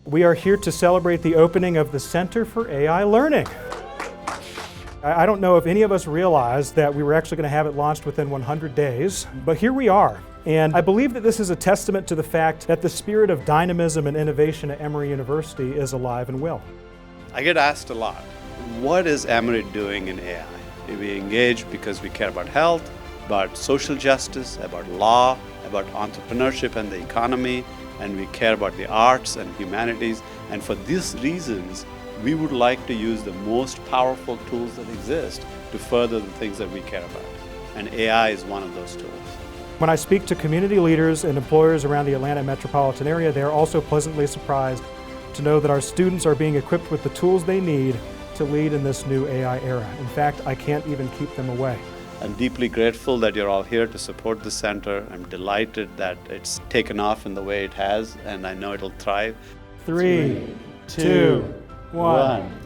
We are here to celebrate the opening of the Center for AI Learning. I don't know if any of us realized that we were actually going to have it launched within 100 days, but here we are. And I believe that this is a testament to the fact that the spirit of dynamism and innovation at Emory University is alive and well. I get asked a lot, what is Emory doing in AI? We engage because we care about health, about social justice, about law, about entrepreneurship and the economy, and we care about the arts and humanities. And for these reasons, we would like to use the most powerful tools that exist to further the things that we care about. And AI is one of those tools. When I speak to community leaders and employers around the Atlanta metropolitan area, they are also pleasantly surprised to know that our students are being equipped with the tools they need to lead in this new AI era. In fact, I can't even keep them away. I'm deeply grateful that you're all here to support the center. I'm delighted that it's taken off in the way it has, and I know it'll thrive. 3, 2, 1.